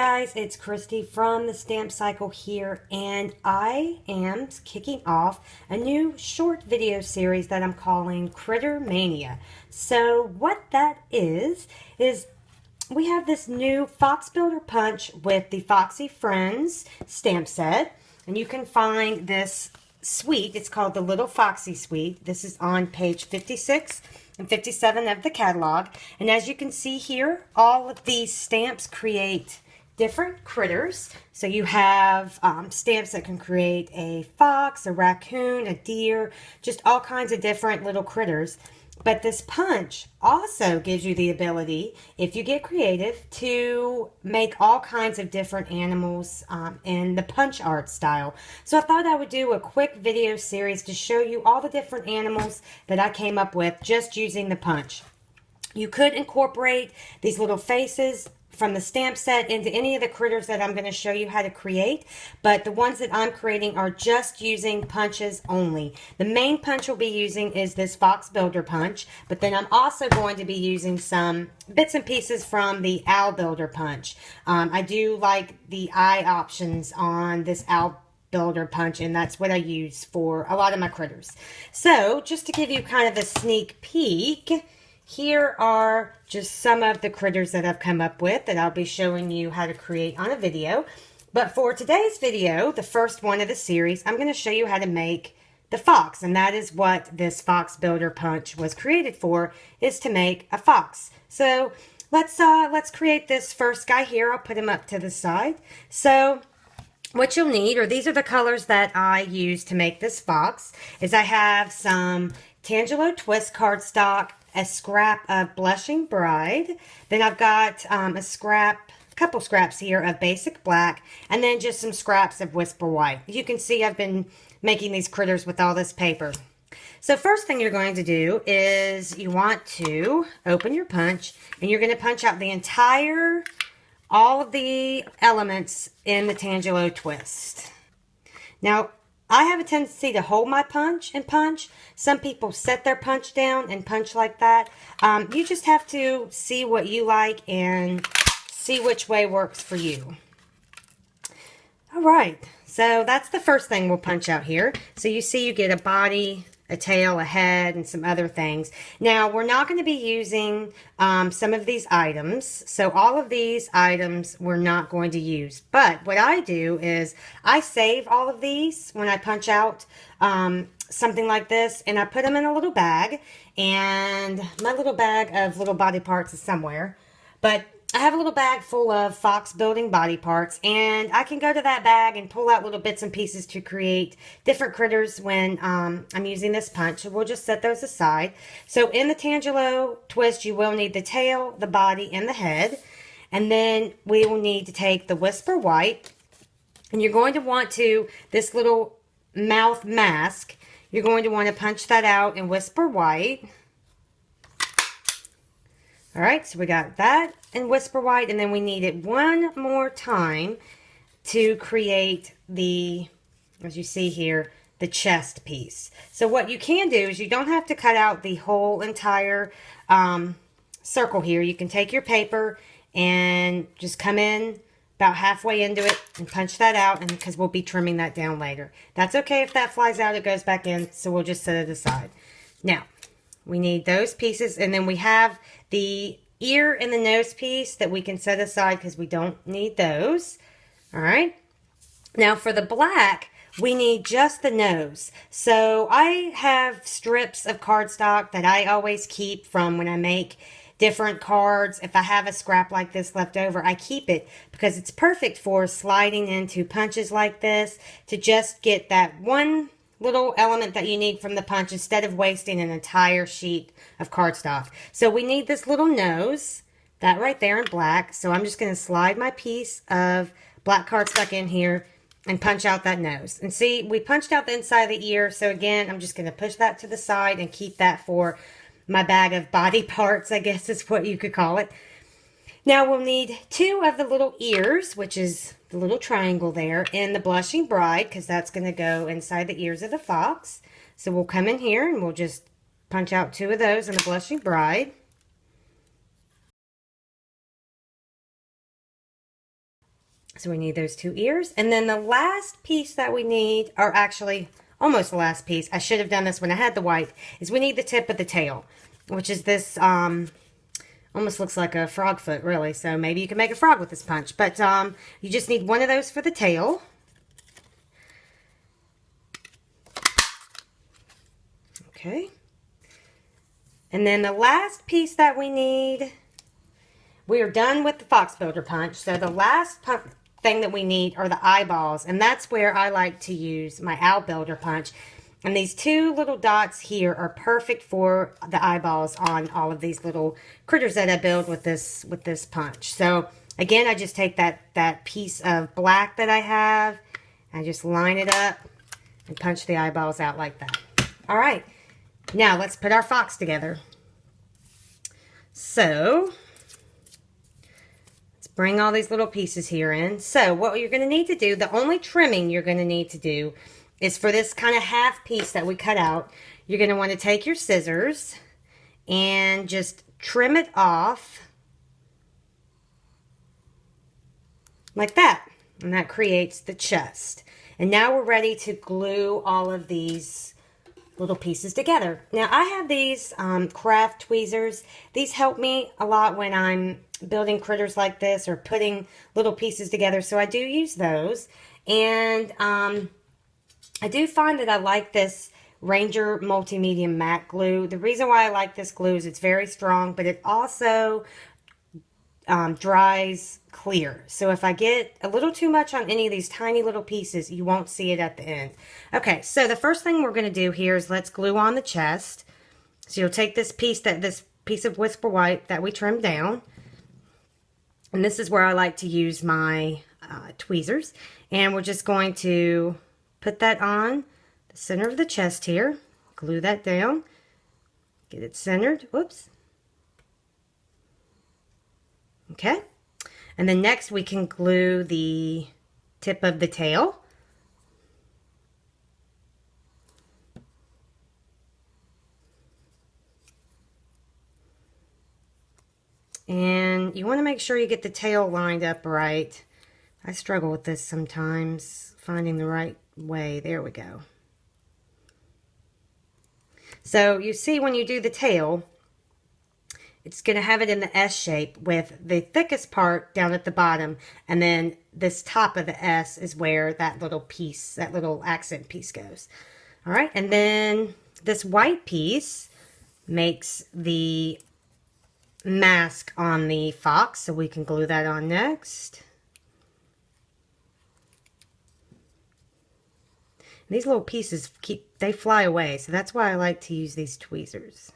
guys, it's Christy from the Stamp Cycle here, and I am kicking off a new short video series that I'm calling Critter Mania. So what that is we have this new Fox Builder Punch with the Foxy Friends stamp set, and you can find this suite. It's called the Little Foxy Suite. This is on page 56 and 57 of the catalog, and as you can see here, all of these stamps create different critters. So you have stamps that can create a fox, a raccoon, a deer, just all kinds of different little critters. But this punch also gives you the ability, if you get creative, to make all kinds of different animals in the punch art style. So I thought I would do a quick video series to show you all the different animals that I came up with just using the punch. You could incorporate these little faces from the stamp set into any of the critters that I'm going to show you how to create, but the ones that I'm creating are just using punches only. The main punch we'll be using is this Fox Builder Punch, but then I'm also going to be using some bits and pieces from the Owl Builder Punch. I do like the eye options on this Owl Builder Punch, and that's what I use for a lot of my critters. So just to give you kind of a sneak peek, here are just some of the critters that I've come up with that I'll be showing you how to create on a video. But for today's video, the first one of the series, I'm going to show you how to make the fox. And that is what this Fox Builder Punch was created for, is to make a fox. So let's create this first guy here. I'll put him up to the side. So what you'll need, or these are the colors that I use to make this fox, is I have some Tangelo Twist cardstock, a scrap of Blushing Bride, then I've got a couple scraps here of Basic Black, and then just some scraps of Whisper White. You can see I've been making these critters with all this paper. So first thing you're going to do is you want to open your punch, and you're going to punch out all of the elements in the Tangelo Twist. Now, I have a tendency to hold my punch and punch. Some people set their punch down and punch like that. You just have to see what you like and see which way works for you. All right, so that's the first thing we'll punch out here. So you see you get a body, a tail, a head, and some other things. Now, we're not going to be using some of these items. So all of these items we're not going to use. But what I do is I save all of these when I punch out something like this, and I put them in a little bag. And my little bag of little body parts is somewhere. But I have a little bag full of fox building body parts, and I can go to that bag and pull out little bits and pieces to create different critters when I'm using this punch. So we'll just set those aside. So in the Tangelo Twist, you will need the tail, the body, and the head. And then we will need to take the Whisper White, and you're going to want to, this little mouth mask, you're going to want to punch that out in Whisper White. All right, so we got that in Whisper White, and then we need it one more time to create the, as you see here, the chest piece. So what you can do is you don't have to cut out the whole entire circle here. You can take your paper and just come in about halfway into it and punch that out, and because we'll be trimming that down later. That's okay if that flies out, it goes back in, so we'll just set it aside. Now, we need those pieces, and then we have the ear and the nose piece that we can set aside because we don't need those. All right. Now for the black, we need just the nose. So I have strips of cardstock that I always keep from when I make different cards. If I have a scrap like this left over, I keep it because it's perfect for sliding into punches like this to just get that one little element that you need from the punch instead of wasting an entire sheet of cardstock. So we need this little nose, that right there in black. So I'm just going to slide my piece of black cardstock in here and punch out that nose. And see, we punched out the inside of the ear. So again, I'm just going to push that to the side and keep that for my bag of body parts, I guess is what you could call it. Now we'll need two of the little ears, which is the little triangle there, in the Blushing Bride, because that's going to go inside the ears of the fox. So we'll come in here and we'll just punch out two of those in the Blushing Bride. So we need those 2 ears. And then the last piece that we need, or actually almost the last piece, I should have done this when I had the white, is we need the tip of the tail, which is this, almost looks like a frog foot, really. So maybe you can make a frog with this punch. But you just need one of those for the tail. Okay. And then the last piece that we need, we are done with the Fox Builder punch. So the last thing that we need are the eyeballs. And that's where I like to use my Owl Builder punch. And these 2 little dots here are perfect for the eyeballs on all of these little critters that I build with this punch. So again, I just take that piece of black that I have, I just line it up and punch the eyeballs out like that. All right, now let's put our fox together. So let's bring all these little pieces here in. So what you're going to need to do, the only trimming you're going to need to do is for this kind of half piece that we cut out, you're going to want to take your scissors and just trim it off like that. And that creates the chest. And now we're ready to glue all of these little pieces together. Now I have these craft tweezers. These help me a lot when I'm building critters like this or putting little pieces together. So I do use those. And I do find that I like this Ranger Multi-Medium Matte Glue. The reason why I like this glue is it's very strong, but it also dries clear. So if I get a little too much on any of these tiny little pieces, you won't see it at the end. Okay, so the first thing we're going to do here is let's glue on the chest. So you'll take this piece of Whisper White that we trimmed down. And this is where I like to use my tweezers. And we're just going to put that on the center of the chest here. Glue that down. Get it centered. Whoops. Okay. And then next we can glue the tip of the tail. And you want to make sure you get the tail lined up right. I struggle with this sometimes, finding the right way. There we go. So you see when you do the tail, it's going to have it in the S shape with the thickest part down at the bottom, and then this top of the S is where that little piece, that little accent piece goes. All right, and then this white piece makes the mask on the fox, so we can glue that on next. These little pieces they fly away, so that's why I like to use these tweezers.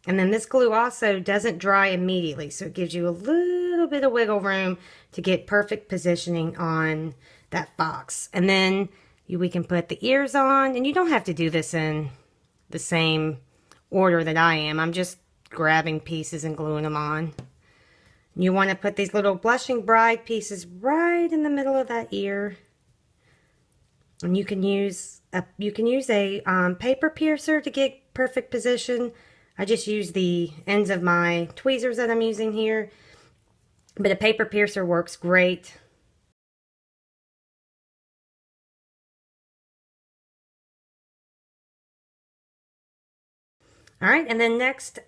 And then this glue also doesn't dry immediately, so it gives you a little bit of wiggle room to get perfect positioning on that fox. And then we can put the ears on, and you don't have to do this in the same order that I am. I'm just grabbing pieces and gluing them on. You want to put these little blushing bride pieces right in the middle of that ear. And you can use a paper piercer to get perfect position. I just use the ends of my tweezers that I'm using here, but a paper piercer works great. All right, and then next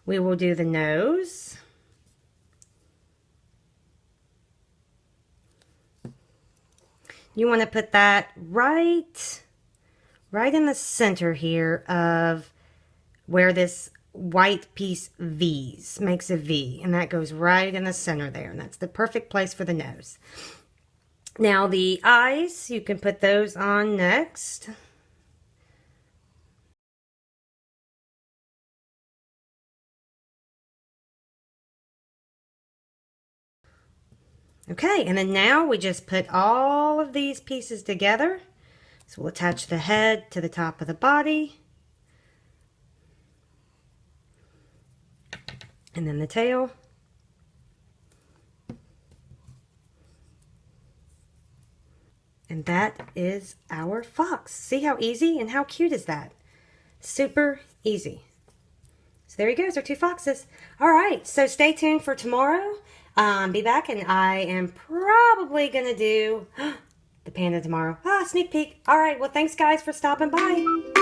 we will do the nose. You want to put that right in the center here of where this white piece V's, makes a V, and that goes right in the center there, and that's the perfect place for the nose. Now the eyes, you can put those on next. Okay, and then now we just put all of these pieces together. So we'll attach the head to the top of the body. And then the tail. And that is our fox. See how easy and how cute is that? Super easy. So there you go, our 2 foxes. All right, so stay tuned for tomorrow. be back, and I am probably going to do the panda tomorrow. Sneak peek. All right, well, thanks, guys, for stopping by.